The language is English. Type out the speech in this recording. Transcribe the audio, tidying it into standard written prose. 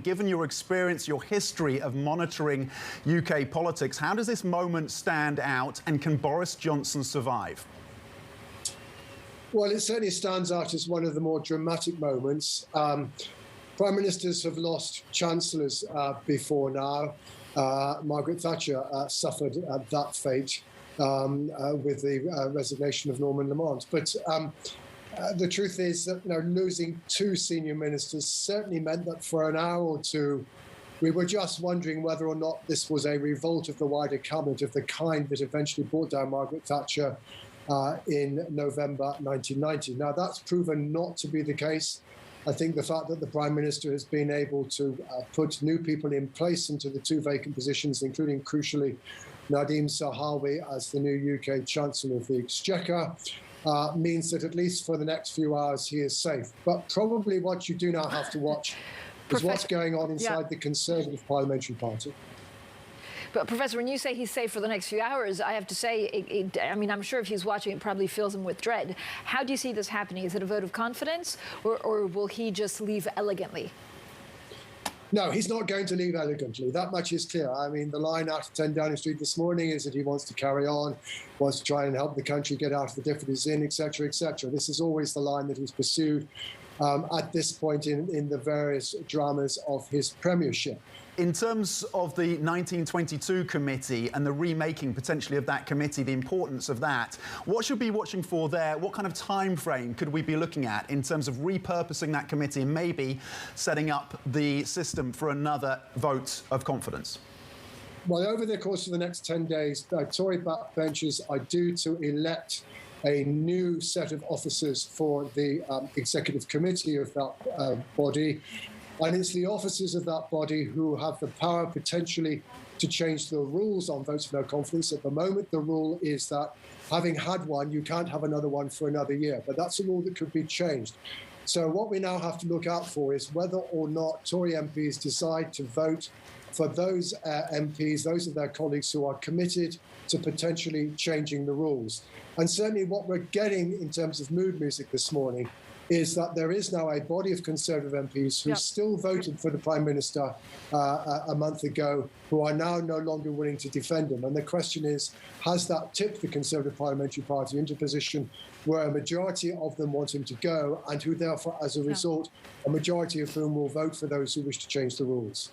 Given your experience, your history of monitoring UK politics, how does this moment stand out, and can Boris Johnson survive? Well, it certainly stands out as one of the more dramatic moments. Prime ministers have lost chancellors before now. Margaret Thatcher suffered that fate with the resignation of Norman Lamont. But the truth is that losing two senior ministers certainly meant that for an hour or two, we were just wondering whether or not this was a revolt of the wider cabinet of the kind that eventually brought down Margaret Thatcher in November 1990. Now, that's proven not to be the case. I think the fact that the Prime Minister has been able to put new people in place into the two vacant positions, including, crucially, Nadhim Zahawi as the new UK Chancellor of the Exchequer, means that at least for the next few hours he is safe. But probably what you do now have to watch is what's going on inside the Conservative Parliamentary Party. But, Professor, when you say he's safe for the next few hours, I have to say, I mean, I'm sure if he's watching, it probably fills him with dread. How do you see this happening? Is it a vote of confidence, or will he just leave elegantly? No, he's not going to leave elegantly. That much is clear. I mean, the line out of 10 Downing Street this morning is that he wants to carry on, wants to try and help the country get out of the difficulties in, etc., etc. This is always the line that he's pursued at this point in the various dramas of his premiership. In terms of the 1922 committee and the remaking potentially of that committee, the importance of that, what should we be watching for there? What kind of time frame could we be looking at in terms of repurposing that committee and maybe setting up the system for another vote of confidence? Well, over the course of the next 10 days, Tory backbenchers are due to elect a new set of officers for the executive committee of that body. And it's the officers of that body who have the power potentially to change the rules on votes of no confidence. At the moment, the rule is that having had one, you can't have another one for another year. But that's a rule that could be changed. So what we now have to look out for is whether or not Tory MPs decide to vote for those MPs, those of their colleagues who are committed to potentially changing the rules. And certainly what we're getting in terms of mood music this morning is that there is now a body of Conservative MPs who still voted for the Prime Minister a month ago, who are now no longer willing to defend him. And the question is, has that tipped the Conservative Parliamentary Party into a position where a majority of them want him to go, and who therefore, as a result, a majority of whom will vote for those who wish to change the rules?